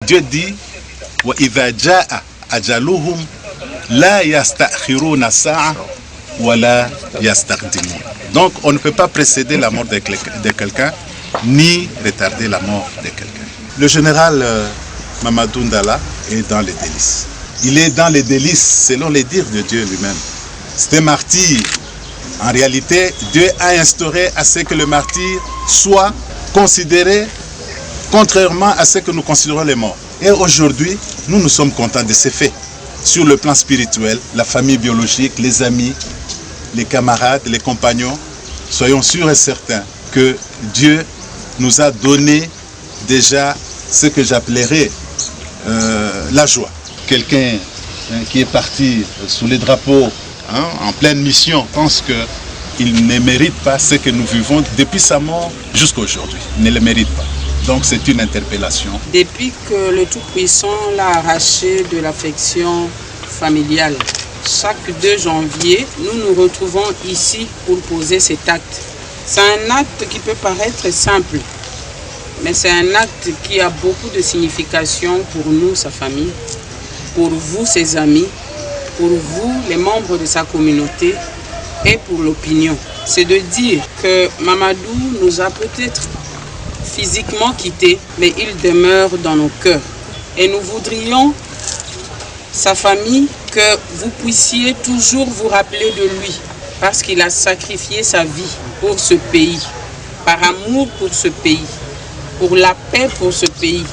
Dieu dit وَإِذَا جَاءَ أَجَلُهُمْ لَا يَسْتَأْخِرُونَ سَاعَةً وَلَا يَسْتَقْدِمُونَ. Donc on ne peut pas précéder la mort de quelqu'un ni retarder la mort de quelqu'un. Le général Mamadou Ndala est dans les délices. Il est dans les délices selon les dires de Dieu lui-même. C'est un martyr. En réalité, Dieu a instauré à ce que le martyr soit considéré contrairement à ce que nous considérons les morts. Et aujourd'hui, nous sommes contents de ces faits. Sur le plan spirituel, la famille biologique, les amis, les camarades, les compagnons, soyons sûrs et certains que Dieu nous a donné déjà ce que j'appellerais la joie. Quelqu'un qui est parti sous les drapeaux en pleine mission pense qu'il ne mérite pas ce que nous vivons depuis sa mort jusqu'à aujourd'hui. Il ne le mérite pas. Donc c'est une interpellation. Depuis que le Tout-Puissant l'a arraché de l'affection familiale, chaque 2 janvier, nous nous retrouvons ici pour poser cet acte. C'est un acte qui peut paraître simple, mais c'est un acte qui a beaucoup de signification pour nous, sa famille, pour vous, ses amis, pour vous, les membres de sa communauté et pour l'opinion. C'est de dire que Mamadou nous a peut-être physiquement quittés, mais il demeure dans nos cœurs. Et nous voudrions, sa famille, que vous puissiez toujours vous rappeler de lui, parce qu'il a sacrifié sa vie pour ce pays, par amour pour ce pays, pour la paix pour ce pays,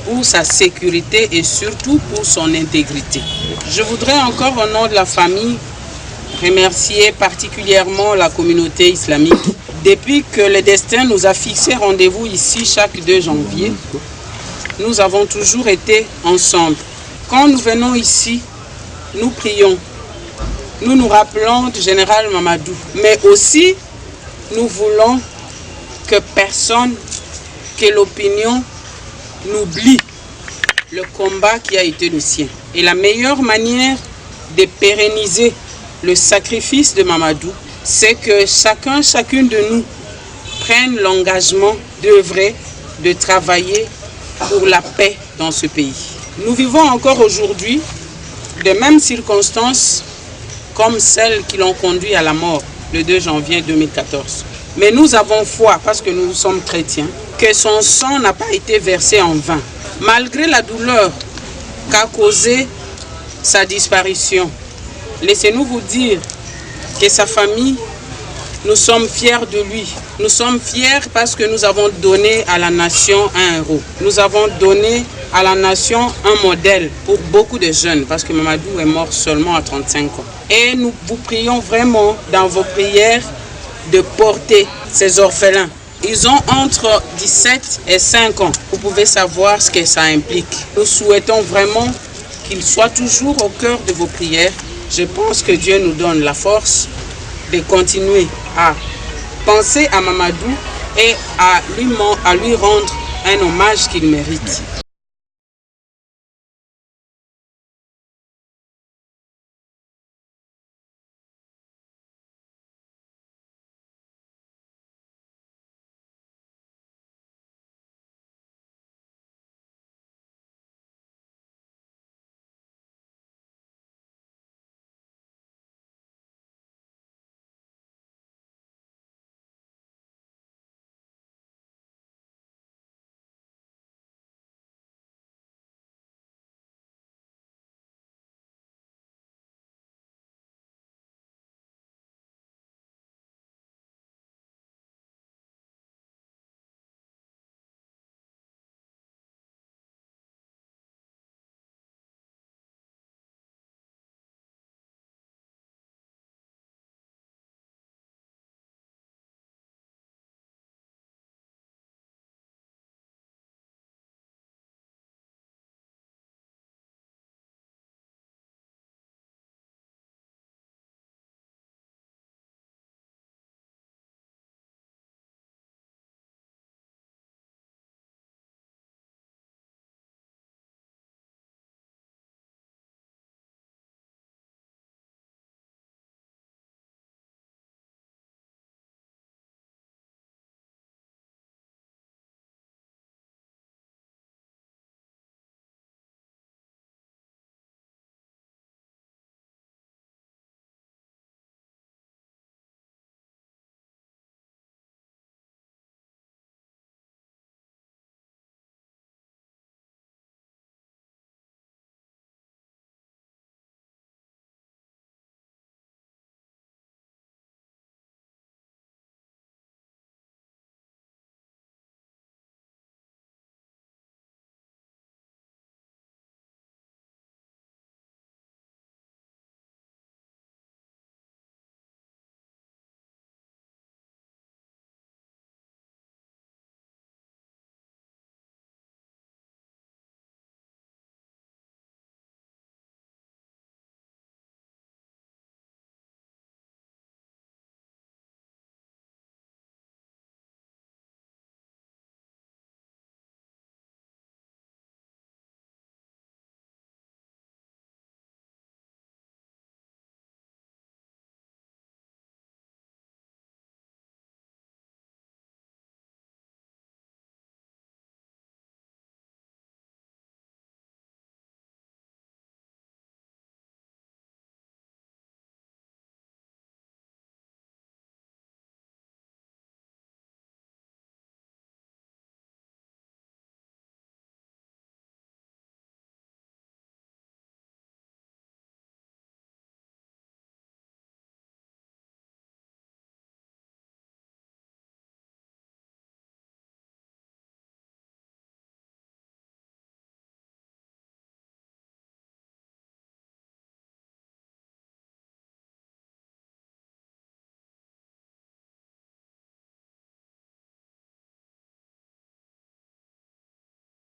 pour sa sécurité et surtout pour son intégrité. Je voudrais encore au nom de la famille remercier particulièrement la communauté islamique. Depuis que le destin nous a fixé rendez-vous ici chaque 2 janvier, nous avons toujours été ensemble. Quand nous venons ici, nous prions, nous nous rappelons du général Mamadou, mais aussi nous voulons que personne, que l'opinion n'oublie le combat qui a été le sien. Et la meilleure manière de pérenniser le sacrifice de Mamadou, c'est que chacune de nous prenne l'engagement d'œuvrer, de travailler pour la paix dans ce pays. Nous vivons encore aujourd'hui de mêmes circonstances comme celles qui l'ont conduit à la mort le 2 janvier 2014. Mais nous avons foi, parce que nous sommes chrétiens, que son sang n'a pas été versé en vain. Malgré la douleur qu'a causée sa disparition, laissez-nous vous dire que sa famille, nous sommes fiers de lui. Nous sommes fiers parce que nous avons donné à la nation un héros. Nous avons donné à la nation un modèle pour beaucoup de jeunes, parce que Mamadou est mort seulement à 35 ans. Et nous vous prions vraiment dans vos prières de porter ces orphelins. Ils ont entre 17 et 5 ans. Vous pouvez savoir ce que ça implique. Nous souhaitons vraiment qu'ils soient toujours au cœur de vos prières. Je pense que Dieu nous donne la force de continuer à penser à Mamadou et à lui rendre un hommage qu'il mérite.